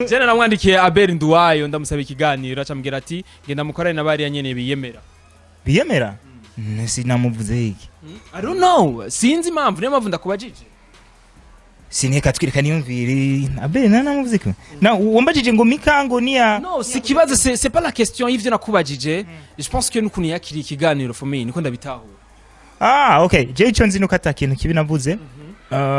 Jana namwandikiye Abel nduwayo ndamusaba ikiganiro acambwira ati genda mukorane nabari nyene biyemera. Biyemera? Sinamuvuze iki? I don't know. Sinzi impamvu niyo mpamvu ndakubajije. Sineka twireka niyumvire. Abel nanamuvuze ko. Na wambajije ngo mikango niya. No, si kibazo c'est pas la question y'ivyo nakubajije. Je pense que n'ukuntu yakiri ikiganiro for me niko ndabitahura. Okay. Je ico nzi nuko atakintu kibi navuze.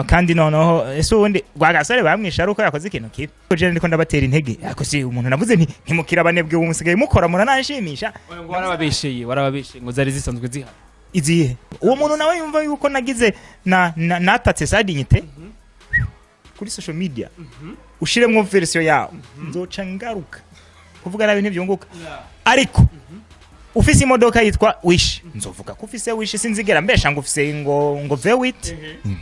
Kandi noneho ese wonde gwagasare bamwisha ruko yakoze ikintu kibi. Je ndiko ndabatera intege. Ako si umuntu navuze nti ntimukira abanebwe umusigaye mukora muranashimisha. Ngo warababesheye ngo zari zisanzwe zihari. Izihe? Uwo muntu nawe yumva yuko nagize natatse sadinyite. Kuri social media. Ushiremwo version yawo. Nzoca ngaruka. Kuvuga nabi ntivyunguka. Ariko ufise imodoka yitwa Wish. Nzovuga ko ufise Wish sinzigera mbesha ngo ufise ngo Vewit.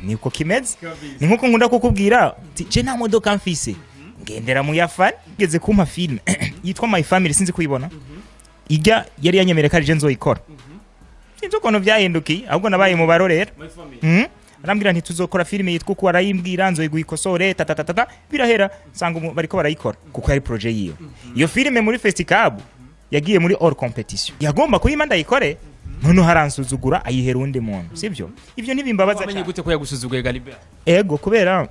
Niko kimeze. Ni nkuko nkunda kukubwira je nta modoka mfise. Ngendera mu yafani ngeze kumpa film yitwa My Family sinzi kuyibona. Ijya yari yanyemereka je nzoyikora. Sinzi ukuntu byahindukiye ahubwo nabaye mu barorera. Arambwira nti tuzokora filime yitwa ko arayimbwira nzoyiguyikosore tatatata birahera sanga bariko barayikora kuko yari projet yiyo. Iyo filime muri festival yagiye muri all competition. Yagomba kuyimanda yikore none haransuzugura ayihera undi muntu. Sivyo? Ivyo ntibimbabaza cyane. Wamenye gute ko yagusuzuguye ga Libert? Ego kubera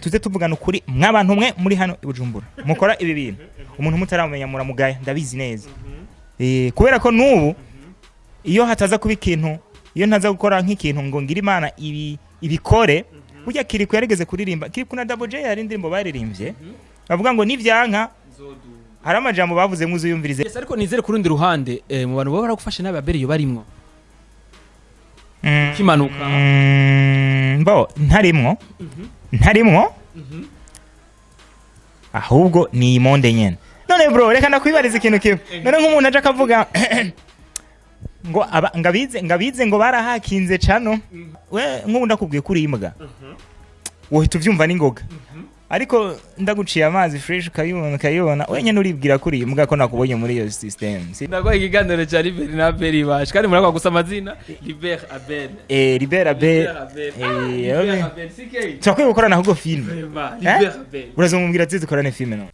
tuze tuvugana ukuri mwabantu mwe muri hano ibujumbura. Mukora ibi bintu. Umuntu mutaramenya muramugaya ndabizi neza. Kubera ko nubu iyo hataza kuba ikintu iyo ntaza gukora nk'ikintu ngo ngira Imana ibikore burya kiri ko yarigeze kuririmba kiri kuna Double J hari indirimbo baririmbye bavuga ngo nivyanka hari amajambo bavuze muzo yumvirize. Yes, ariko nizere kurundi ruhande mu bantu baba baragufashe nabi Abel yo barimwo kimanuka mbo ntarimwo ahubwo ni imonde nyene. None bro reka nakwibariza ikintu kiwe none nk'umuntu aje akavuga ngo ngabize ngo barahakinze cano we nk'ubu ndakubwiye kuri imbwa wowe tuvyumva n'ingoga ariko ndaguciye amazi fresh kayibona wenyene uribwira kuri imbwa ko nakubonye muri iyo system. Ndagwa ikiganiro cya Libert na Abel bash kandi murakwa gusa amazina Libert Abel Libert Abel twakwiye gukorana ahubwo film Libert Abel urazomubwira ati dukorane film no.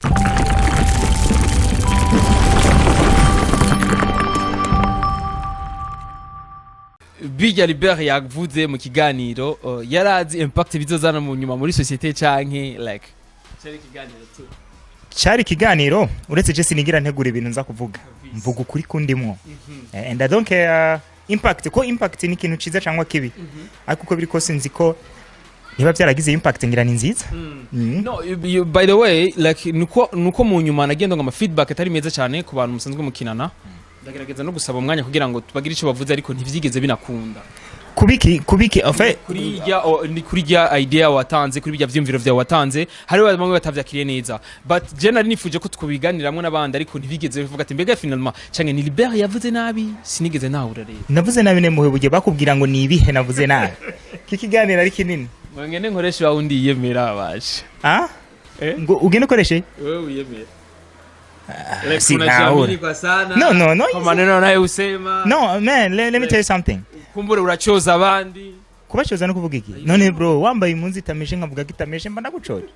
Bijya Libert yavuze mu kiganiro yarazi impact bizozana mu nyuma muri societe canke like cyari kiganiro uretse je sinigira ntegura ibintu nza kuvuga mvuga ukuri kundimwo and I don't care impact ko impact ni ikintu ciza cyangwa kibi ariko uko biri kose nzi ko niba byaragize impact ngira ni nziza. No, by the way like nuko mu nyuma nagenda ngo ama feedback atari meza cyane ku bantu musanzwe mukinana ndagerageza no gusaba umwanya kugira ngo tubagire ico bavuze ariko ntivyigeze binakunda. Kubiki enfin kuri ya idea watanze kuri bijya vyimviro vya watanze hari bamwe batavyakiriye neza but generally nifuje ko tukubiganiramwe nabandi ariko ntibigeze bivuga ati mbega finalement canke ni Libert yavuze nabi sinigeze nahura rero. Navuze nabi ne muhebuge bakubwira ngo ni ibihe navuze nabi. Kikiganira ari kinini. Mwengene nkoresha bawundi yemera abashe. Ngo ugende ukoreshe? Wewe uyemera. No. Maneno nayo usema. No man, let me tell you something. Kumbure urachoza abandi. Kubachoza no kuvuga iki? None bro, wambaye impunzi itameshe nkavuga kitameshe mba ndagucoje.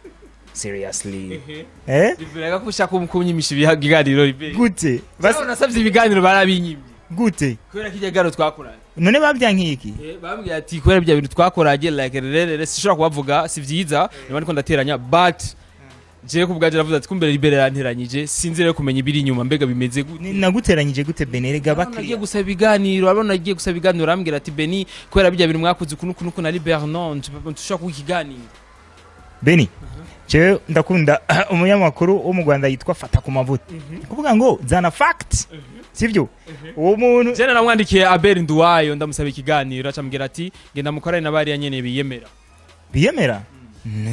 Seriously. Liberaga kushaka kumyimisha ibiganiro Libert. Gute? Basi nasavye ibiganiro barabinyimye. Gute? Kubera kijagaro twakoranye. None babyankiye iki? Bambwiye ati kubera bya bintu twakoranye like rere sishobora kubavuga si vyiza niba ndiko ndateranya but je kubwaje ravuze ati kumbere Libert yanteranyije sinzire kumenya ibiri inyuma mbega bimeze gute. Naguteranyije gute Benere gabakiri? Nagiye gusaba ibiganiro nagiye gusaba ibiganiro arambwira ati Beni kubera bijya bintu mwakuze kunuku na Libert non tushaka kukiganira. Beni je ndakunda umunyamakuru wo mu Rwanda yitwa Fata ku mavuta kuvuga ngo zana fact sivyo uwo muntu je namwandikiye Abel nduwayo ndamusaba ikiganiro acambwira ati genda mukorane nabari nyene biyemera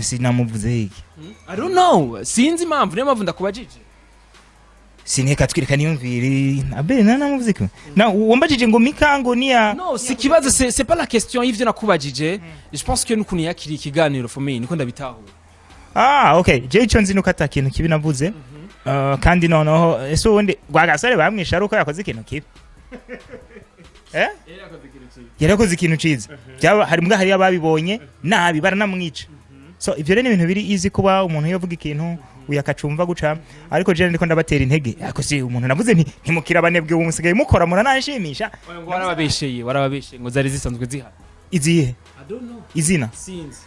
sinamuvuze iki. I don't know sinzi impamvu niyo mpamvu ndakubajije. Sineka twireka niyumvire Abel nanamuvuze ko na wambajije ngo mikango niya. No, si kibazo c'est pas la question y'ivyo nakubajije. Je pense que n'ukuntu yakiri ikiganiro for me niko ndabitahura. Okay, je ico nzi nuko atakintu kibi navuze. Kandi noneho ese wonde gwagasare bamwisha ruko yakoze ikintu kibi. Yarakoze ikintu ciza. Hari mbwa hari ababibonye nabi baranamwica. So ivyo rero ni ibintu biri easy kuba umuntu yavuga ikintu uyakacumva guca ariko je ndiko ndabatera intege ariko si umuntu navuze nti ntimukira abanebwe umusigaye mukora muranashimisha ngo warababesheye ngo zari zisanzwe zihari izihe I don't know izina sinzi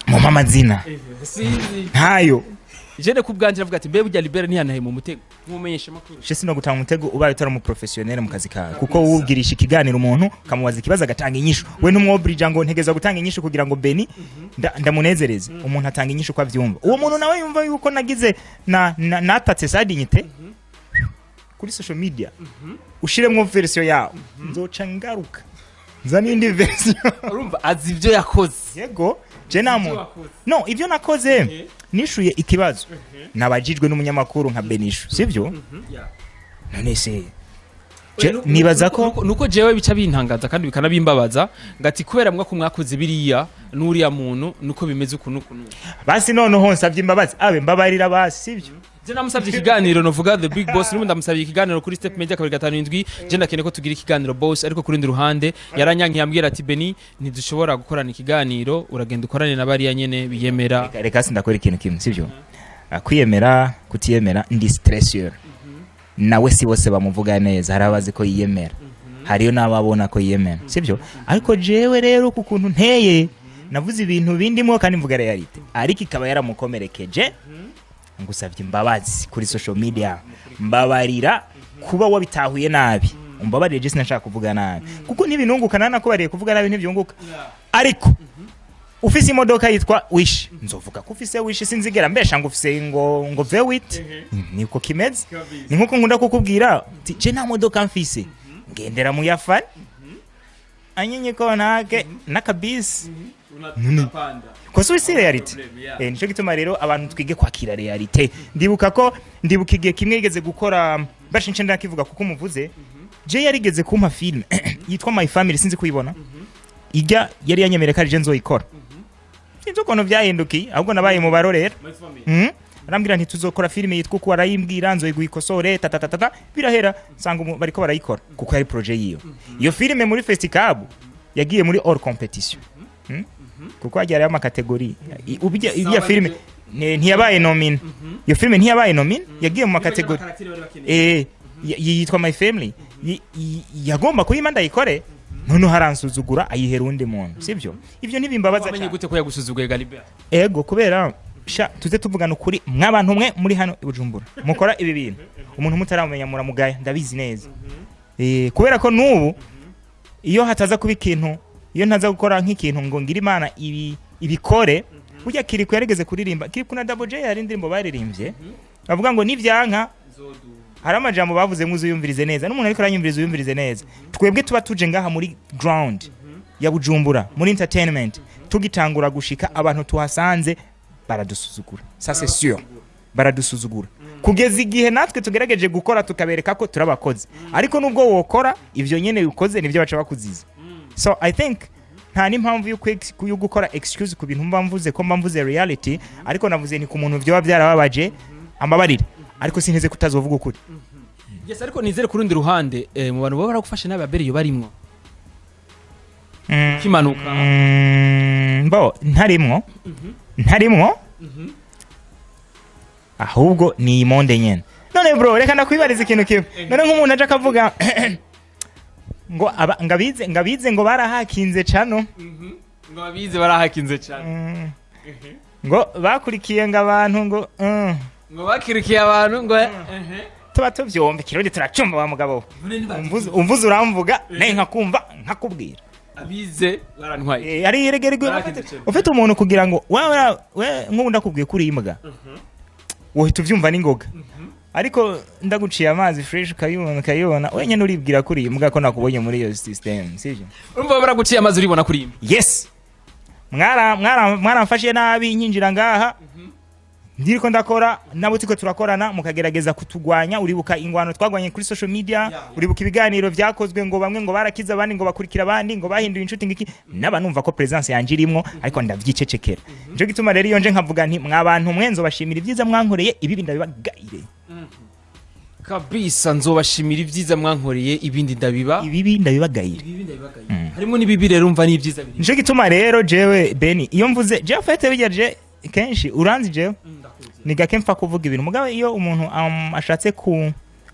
mu mama zina sinzi ntayo jene kubwanje avuga ati mbebe ujya Libert ntiyanahe mu mutego nkumenyesha makuru je sino gutanga umutego ubaye utari mu professionnel mu kazi kawe kuko wubwirisha ikiganiro umuntu kamubaza ikibazo agatanga inyishu we ntumwobrija ngo ntegeza gutanga inyishu kugira ngo Beni ndamunezereze umuntu atanga inyishu kwa vyumva uwo muntu nawe yumva yuko nagize natatse sadinyite kuri social media ushiremwo version yawo nzoca ngaruka zani indi version urumva azi ivyo yakoze yego je namu no ivyo nakoze nishuye ikibazo nabajijwe n'umunyamakuru nka Benishu sivyo none se nibaza ko nuko jewe bica bintangaza kandi bikanabimbabaza ngati kubera mwa kumwakoze biriya nuriya muntu nuko bimeze ukuntu basi noneho nsavye imbabazi abe mbabarira basi sivyo je namusavye ikiganiro novuga the big boss n'ubundi ndamusavye ikiganiro kuri step media 257 je ndakene ko tugira ikiganiro boss ariko kuri ndi ruhande yaranyankiye ambwira ati Beni ntidushobora gukorana ikiganiro uragenda ukorane na bariya nyene biyemera reka sindakora ikintu kimwe sivyo kwiyemera kutiyemera ndi stresseur nawe si bose bamuvuga neza harabazi ko yiyemera hariyo nababona ko yiyemera sivyo ariko jewe rero ku kuntu nteye navuze ibintu bindimo kandi mvuga reality ariko ikaba yaramukomerekeje ngusavye imbabazi kuri social media mbabarira kuba wabitahuye nabi umbabarire je sinashaka kuvuga nabi kuko nibinunguka nana ko bariye kuvuga nabi ntivyunguka ariko ufise imodoka yitwa Wish nzovuga ko ufise Wish sinzigera mbesha ngo ufise ngo Vewit niko kimeze ni nkuko nkunda kukubwira je nta modoka mfise ngendera mu yafari anyenye ko nake nakabisi unapanda ko suisi reality nico gituma rero abantu twige kwakira reality ndibuka igihe kimwe yigeze gukora bashince ndakivuga kuko umuvuze je yarigeze kumpa film yitwa My Family sinzi kuyibona ijya yari yanyemere kandi je nzoyikora sinzi ukuntu byahindukiye ahubwo nabaye mu barorera arambwira nti tuzokora filime yitwa ko warayimbwira nzoyigwikosore tatatata birahera sanga bariko barayikora kuko yari projet iyo filime muri festival yagiye muri all competition kuko agira ya makategori iya filime ntiyabaye nomine iyo filime ntiyabaye nomine yagiye mu makategori yitwa My Family yagomba kuyima ndayikore none haransuzugura ayihera undi muntu sivyo ivyo ntibimbabaza cyane amenye gute ko yagusuzuguye Libert ego kubera sha tuze tuvugana ukuri mwabantu mwe muri hano ibujumbura mukora ibi bintu umuntu mutaramenya muramugaya ndabizi neza kubera ko nubu iyo hataza kuba ikintu iyo ntaza gukora nk'ikintu ngo ngira Imana ibikore burya Kiriko yarigeze kuririmba Kiriko na Double J hari indirimbo baririmbye bavuga ngo nivyanka hari amajambo bavuze muzuyumvirize neza n'umuntu ariko aranyumviriza uyumvirize neza twebwe tuba tuje ngaha muri ground ya Bujumbura muri entertainment tugitangura gushika abantu tuhasanze baradusuzugura ça c'est sûr baradusuzugura kugeza igihe natwe tugerageje gukora tukabereka ko turabakoze ariko nubwo wokora ivyo nyene ukoze nivyo baca bakuziza so I think nta n'impamvu yo gukora excuse ku bintu mvuze ko mvuze reality ariko navuze ni ku muntu byo byarababaje amabarire ariko sinteze kutazovuga ukuri yes ariko nizere kurundi ruhande mu bantu baba baragufasha nabe Abel yo barimwo kimanuka bo ntarimwo ahubwo ni imonde nyene none bro reka nakwibariza ikintu kimwe none nk'umuntu aje akavuga ngo ngabize ngo barahakinze cano ngo babize barahakinze cano ngo bakurikiye ngabantu ngo bakirikiye abantu ngo tuba tuvyombe kirode turacumba wa mugabo umvuze uramvuga naye nkakumva nkakubwira abize barantwaye ari yeregerwe ufite umuntu kugira ngo we nk'ubu ndakubwiye kuri imbwa wohita uvyumva n'ingoga ariko ndaguciye amazi fresh ukayibona wenyene uribwira kuri imbwa ko nakubonye muri iyo system sivyo urumva baraguciye amazi uribona kuri imbwa yes mwaramfashiye nabi nyinjira ngaha ndiriko ndakora nabo tiko turakorana mukagerageza kutugwanya uribuka ingwano twagwanye kuri social media uribuka ibiganiro vyakozwe ngo bamwe ngo barakiza abandi ngo bakurikira abandi ngo bahinduye inshuti ngiki naba numva ko presence yanje irimwo ariko ndavyicecekera nje gituma rero iyo nje nkavuga nti mwabantu mwenzo bashimira ivyiza mwankoreye ibindi ndabibagayire kabisa nzobashimira ivyiza mwankoreye ibindi ndabibagayire harimo nibibi rero umva n'ivyiza biri nje gituma rero jewe Beni iyo mvuze je fete bijaje kenshi uranzi jewe ni gake mfa kuvuga ibintu mugabo iyo umuntu ashatse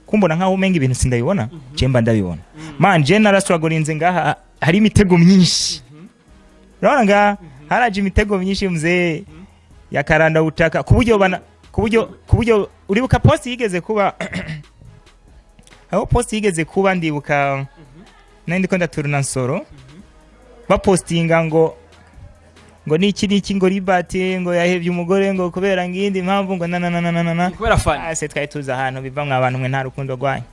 kumbona nkaho umenga ibintu sindabibona cemba ndabibona man je naraswagorinze ngaha hari imitego myinshi urabona nga haraje imitego myinshi mzee yakaranda utaka kuburyo uribuka post yigeze kuba aho post yigeze kuba ndibuka nandi ko ndaturuna nsoro bapostinga ngo niki ngo Libert ngo yahevye umugore ngo kubera ngindi impamvu ngo na kubera fan ase twari tuza ahantu bivamwe abantu mwe nta rukundo rwanyu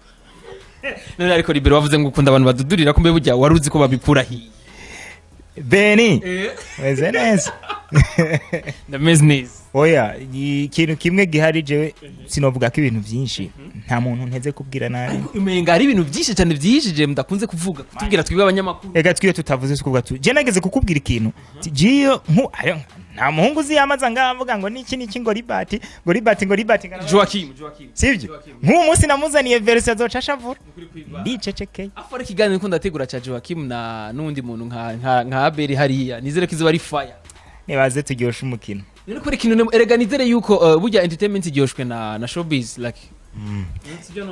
none ariko Libert wavuze ngo ukunda abantu badudurira kumbe burya waruzi ko babipura hi Beni weze neza ndameze neza oya ikintu kimwe gihari jewe sinovuga ko ibintu byinshi nta muntu nteze kubwira nabi umenga hari ibintu byinshi cyane byihishije mudakunze kuvuga kutubwira twibwe abanyamakuru ega twiyo tutavuze kuvuga tu je nageze kukubwira ikintu jiyo nta muhungu uzi yamaza ngavuga ngo niki ngo Libert Joachim sivyo nk'uwo munsi namuzaniye verse azocasha vura ndicecekeye afore kiganiro ko ndategura cha Joachim na nundi muntu nka Abel hariya nizere ko izuba ari fire nibaze turyosha umukino niko kuri kintu erega nizere yuko burya entertainment iryoshwe na showbiz like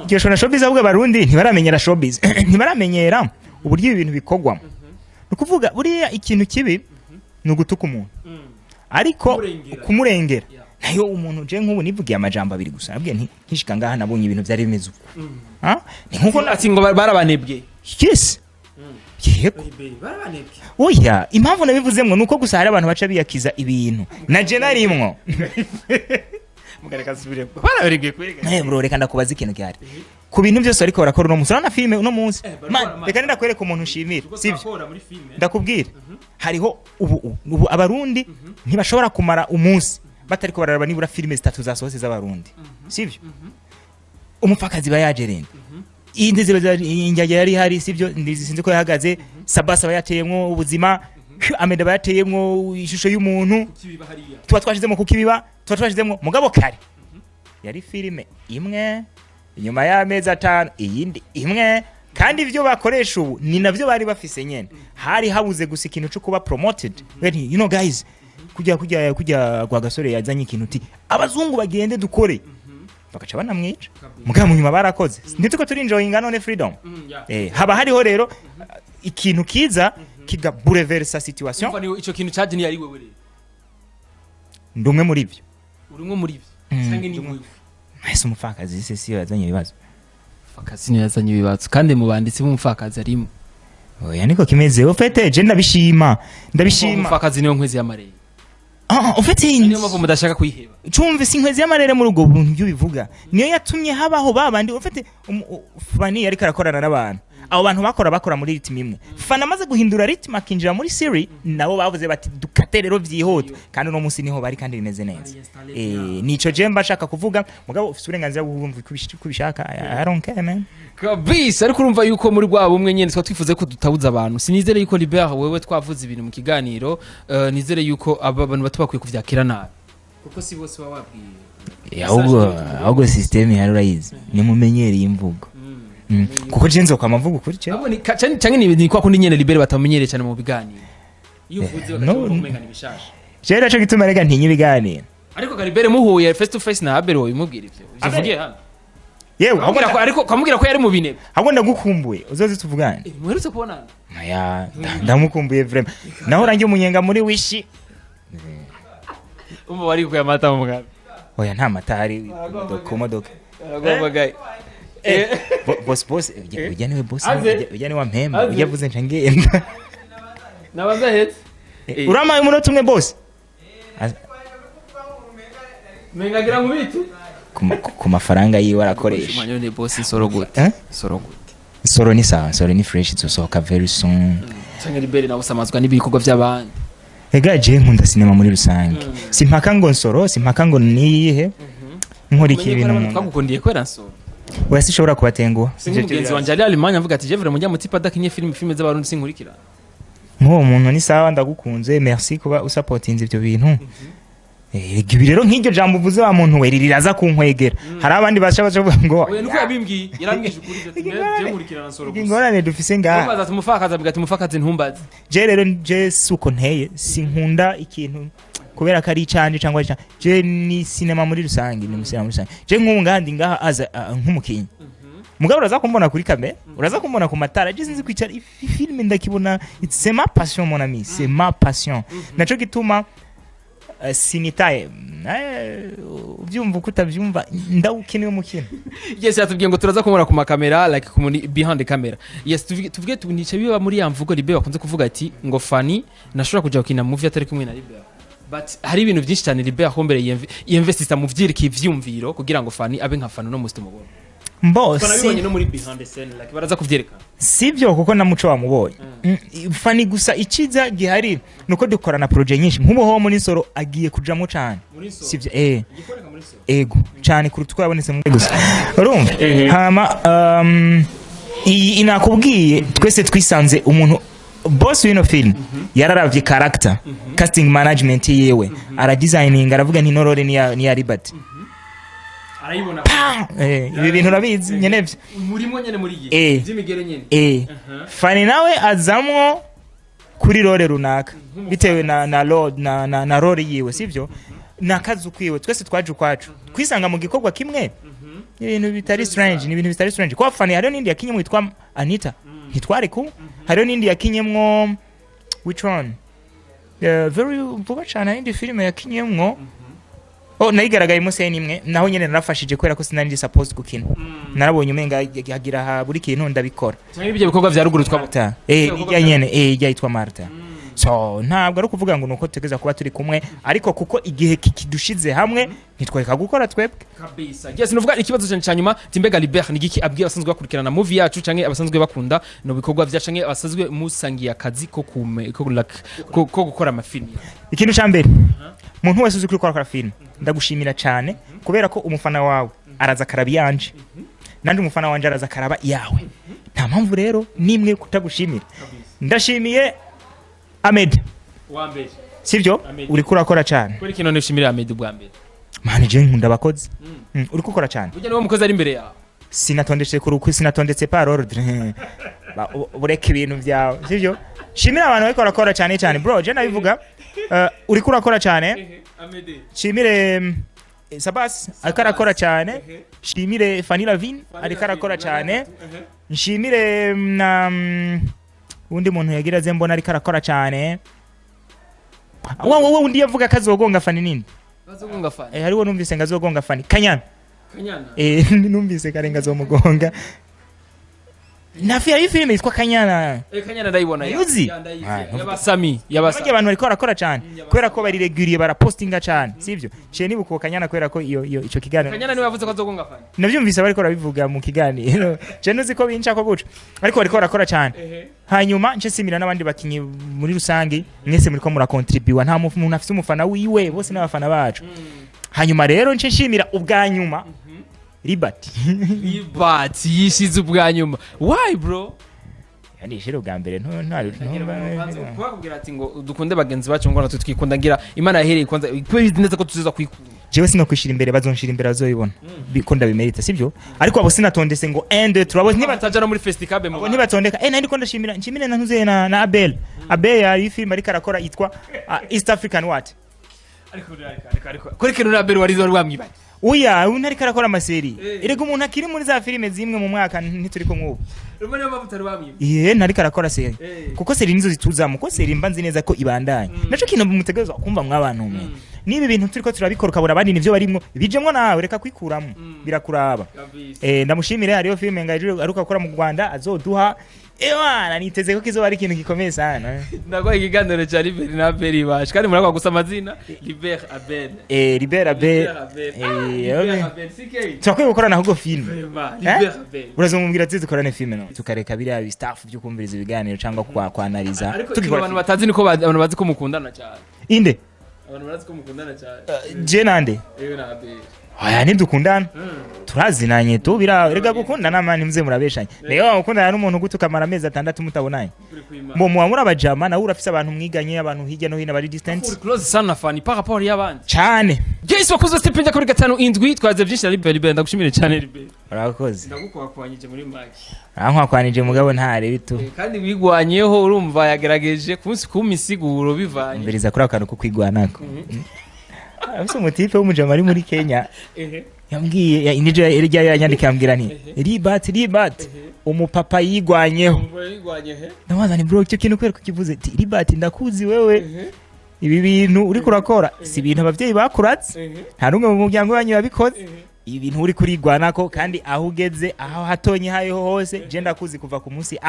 iryoshwe na showbiz ahubwo barundi ntibaramenyera showbiz ntibaramenyera uburyo ibintu bikogwamo nukuvuga buriya ikintu kibi nugutuka umuntu ariko kumurengera nayo umuntu je nk'ubu nivugiye amajambo abiri gusa nabwiye ntishika ngaha nabonye ibintu byari bimeze uko ni nkuko ati ngo barabanebwe yes yego oya impamvu nabivuzemwe nuko gusa hari abantu baca biyakiza ibintu na je narimwo mugareka subire baraberege kwega bro reka ndakubaza ikintu cyari ku bintu byose ariko barakora uno munsi urana filme uno munsi reka ndakwereka umuntu ushimira sivyo ndakubwira hariho ubu abarundi ntibashobora kumara umunsi batariko bararaba nibura filme zitatu zasohose z'abarundi sivyo umupfakazi bayajerende indi ziba injyaje yari hari sivyo ndizinze ko yahagaze sabasa bayateyemwo ubuzima ameda bayateyemwo ishusho y'umuntu tuba twashizemo kukibiba tuba twashizemo mugabo kare yari filme imwe inyuma y'amezi 5 iyindi imwe kandi ivyo bakoresha ubu ni navyo bari bafise nyene hari habuze gusa ikintu cyo kuba promoted you know guys kujya kwa gasore yazanye ikintu uti abazungu bagende dukore bakaca banamwica mugabo munyuma barakoze ndituko turi enjoying none freedom haba hariho rero ikintu kiza kiga bouleversa situation umva ico kintu caje ni yari wewe rero ndumwe muri byo urumwe muri byo sange ni mwe ese umupfakazi sisi yazanye ibibazo umupfakazi ni yazanye ibibazo kandi mu banditsi b'umupfakazi arimo oya niko kimeze ufete je ndabishima umupfakazi niyo nkwezi y'amarere ufite niyo mpamvu mudashaka kuyiheba cumve sinkwezi y'amarere muri ubwo buntu byo bivuga niyo yatumye habaho babandi ufite fani yari karakorana n'abantu abo bantu bakora muri ritm imwe fana maze guhindura ritm akinjira muri series nabo bavuze bati dukate rero vyihuta kandi no munsi niho bari kandi bimeze neza nico je mbashaka kuvuga mugabo ufite uburenganzira bwo kumva kubishaka I don't care man kabisa ariko urumva yuko muri rwabo umwe nyene twa twifuze ko dutabuza abantu sinizere yuko Libert wewe twavuze ibintu mu kiganiro nizere yuko aba bantu batubakwiye kuvyakira nabi kuko si bose bababwiye ahubwo system ya urayizi ni mumenyereye imvugo kuko jenzo kwa mavugo kuri cyo abone canke ni kwa kundi nyene Libert batamenyereye cyane mu biganiro iyo uvuze bakamumenga nibishasha cyera cyo gituma rega ntinyi biganiro ariko Libert muhuye face to face na Abel wimubwira ivyo uvugiye hano yewe ariko kwamubwira ko yari mu binebe ahubwo ndagukumbuye uzoze tuvugane muherutse kubonana aya ndamukumbuye vraiment naho rangiye umunyenga muri wishi umva wari kuya mata mu mugabo oya nta mata hari modoka agombaga boss ujya niwe boss ujya niwe mpemba ujya vuze ncangenda nabanza hetse uramaye umunota umwe boss mengagira nkubiti ku mafaranga yiwe arakoresha mwanyo ne boss soro gute soro ni sawa soro ni fresh tusohoka very soon cyangwa Libert nawe samazwa n'ibikorwa by'abandi ega je nkunda cinema muri rusange simpaka ngo nsoro simpaka ngo niyihe nkora ikibintu twagukundiye kwera nsoro oya sishobora kubatenguha umugenzi wanje ari Alemanya avuga ati je vraiment njya mutipa dakinye filme z'abarundi sinkurikira nk'uwo muntu ni sawa ndagukunze merci kuba usupportinze ibyo bintu ibi rero nk'iryo jambo uvuze wa muntu we riraza kunkwegera hari abandi bashabaje bavuga ngo oya nuko yabimbwiye yarambwije ukuri je nkurikira nsoro gusa ingorane dufise ngaha baza tumufakaza avuga ati mufakaze ntumbaze je rero je suko nteye sinkunda ikintu kubera ko ari icanje cyangwa ari je ni cinema muri rusange ni musema muri rusange je nk'ungandi ngaha aza nk'umukinyi mugabo uraza kumbona kuri kamera uraza kumbona ku matara je sinzi kwicara film ndakibona c'est ma passion mon ami c'est ma passion naco gituma sinitaye ubyumva ukutabyumva ndawukeneye umukino yes yatubwiye ngo turaza kumura ku makamera like kumuni behind the camera yes tuvuge tunice biba muri ya mvugo Libert bakunze kuvuga ati ngo Fanny nashobora kuja gukina movie atari kumwe na Libert but hari ibintu byinshi cyane Libert akombere yinvestisa mu vyirika ivyumviro kugira ngo Fanny abe nka Fanny no muste mubona mbose no muri behind the scene like baraza kuvyereka sivyo kuko na muco wamubonye Fanny gusa ikiza gihari nuko dukorana project nyinshi nk'umuho muri soro agiye kujamo cyane sivyo ego cyane kuruta uko yabonetse mu gusa urumva hama inakubwiye twese twisanze umuntu boss wino film yararavye character casting management yewe ara designing aravuga nti norore ni ya Libert arayibona ibi bintu rabizi nyenevye murimo nyene muri gihe by'imigere nyene Fanny nawe azamwo kuri role runaka bitewe na role yiwe sivyo nakazu kwiwe twese twaje kwacu kwisanga mu gikorwa kimwe ibintu bitari strange ni ibintu bitari strange kwa Fanny hariyo nindi yakinyemwe yitwa Anita ntitware ku hariyo nindi yakinyemwo which one very vuba cyane indi filime yakinyemwo nayigaragaye muse nimwe naho nyene narafashije kwera ko sinari supposed gukina narabonye umenga yagira ha buri kintu ndabikora cyangwa ibyo bikorwa vya ruguru twabata ijya nyene ijya yitwa Marta so ntabwo ari kuvuga ngo nuko tegeza kuba turi kumwe ariko kuko igihe kidushize hamwe ntitwereka gukora twebwe kabisa yes nuvuga ikibazo cyanyuma timbega Libert nigiki abwiye abasanzwe bakurikirana movie yacu canke abasanzwe bakunda no bikorwa vya canke abasanzwe musangiye akazi ko gukora amafilm ikintu cyambere muntu wese uzi gukora film ndagushimira cyane kubera ko umufana wawe araza karaba yanje nandi umufana wanje araza karaba yawe nta mpamvu rero nimwe kutagushimira ndashimiye Ahmed wambere sivyo uri kurakora cyane kuri kino nishimira Ahmed bwa mbere manager nkunda abakozi uri gukora cyane burya niwe mukozi ari imbere yawe sinatondetse sinatondetse par ordre bureka ibintu byawe sivyo shimira abantu bari kurakora cyane cyane bro je nabivuga uri kurakora cyane shimire Sabas akarakora cyane shimire Fanny Lavin ari karakora cyane nshimire na undi muntu yagira ze mbona ari karakora cyane wowe undi yavuga kazogonga Fanny nini bazogonga Fanny hariwo numvise ngazogonga Fanny Kanyana numvise karenga zo mugonga Nafia hii film ilikuwa Kanyana. Kanyana ndayibona yuzi. Yabasami, yabasami. Abantu bariko barakora cyane. Kwera ko bari regulier bara postinga cyane, sivyo? Je nibuko Kanyana kwera ko iyo ico kiganiro. Kanyana niwe yavuze ko azogonga Fanny. Navyumvise bariko barabivuga mu kiganiro. Je nuzi ko binca ko guca. Ariko bariko barakora cyane. Hanyuma nce simira nabandi bakinyi muri rusangi, mwese muri ko mura contribute nta muntu afite umufana wiwe, bose n'abafana bacu. Hanyuma rero nce nshimira ubwanyuma. Libert yishize ubwanyuma why bro yani shero bwa mbere ntari kubakubwira ati ngo dukunde bagenzi bacu ngo natutwikunda ngira Imana yahereye kwanza kwibizi neza ko tuziza kwikunda jewe sino kwishira imbere bazonshira imbere azoyibona bikunda bimerita sivyo ariko abo sinatondese ngo end turabo ntibataja no muri festival mu ntibatondeka nandi ko ndashimira nshimire nantuze na Abel yari film ari karakora yitwa East African what ariko kuri kintu na Abel wari rwamwibaye Uya unari karakora amaseri erega umuntu akiri muri za filime zimwe mu mwaka ntituri ko nk'ubu rumwe yo mabutari bamwiye nari karakora seri kuko seri nizo zituzamo ko seri mbanzi neza ko ibandanye naco kintu mutegerezo kumva mwabantu umwe nibi bintu turiko turabikora kabura abandi nivyo barimwo bijemwo nawe reka kwikuramo birakuraba ndamushimire hariyo filime ngaje aruka gukora mu Rwanda azoduha ewana niteze ko kizo bari ikintu gikomeye sana ndagwa ikiganiro cya Libert na Abel baje kandi murakwa gusa amazina Libert Abel Libert Abel twakwiye gukorana ahubwo filime Libert Abel urazomubwira ati dukorane filime no tukareka biriya bi staff byo kumviriza ibiganiro cyangwa kwanaliza tukikora abantu batazi niko abantu bazi ko mukundana cyane inde abantu bazi ko mukundana cyane je nande na Abel aya ntidukundana turazinanye tu birega gukundana mani mze murabeshanye rero gukundana n'umuntu gutukamara amezi 6 mutabonanye mbo muamura abajama nawe urafise abantu mwiganye abantu hirya no hino bari distance close sana Fanny par rapport y'abandi cyane Guys wakuze step njya kuri 5 indwi twaze byinshi na Libert ndagushimire cyane Libert urakoze ndagukwakwanyije muri maki arankwakanije mugabo ntare bitu kandi wigwanyeho urumva yagerageje kunsi kumisiguro bivanye mbiriza kuri akantu ko kwigwanako afise umutipe w'umujama ari muri Kenya yambwiye inije irya yanyandika yambwira nti Libert umupapa yigwanyeho ndabaza ni bro cyo kintu kwera kukivuze ati Libert ndakuzi wewe ibi bintu uri kurakora si ibintu abavyeyi bakuratse nta numwe mu muryango wanyu yabikoze ibi bintu uri kurigwanako kandi aho ugeze aho hatonye hayo hose je ndakuzi kuva ku munsi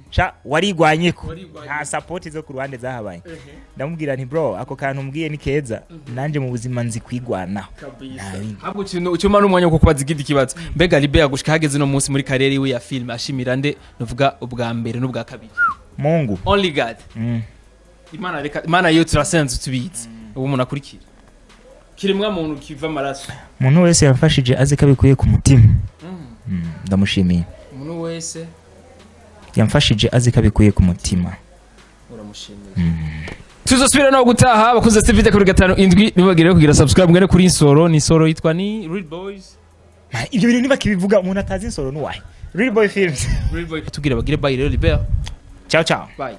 cha warigwanyeko nta support zo ku ruhande zahabaye ndamubwira nti bro ako kantu mbwiye ni keza nanje mu buzima nzi kwigwanaho ahubwo kintu cyuma n'umwanya wo kubaza igidi kibazo mbega Libert yagushika hageze no munsi muri karere yiwe ya film ashimira nde novuga ubwa mbere n'ubwa kabiri Mungu only God Imana yo turasenze tubizi ubu umuntu akurikira kirimwa muntu kiva amaraso umuntu wese yamfashije aze kabikuye ku mutima ndamushimiye umuntu wese yamfashije aze kabikuye ku mutima uramushimiye tuzosubira no gutaha bakuze Steve kuri 5 nibagire kugira subscribe ngere kuri Insoro ni Insoro yitwa ni Real Boys ibyo bintu niba kibivuga umuntu atazi Insoro nuwahe Real Boy Films tugira bagire bye rero Libert ciao ciao bye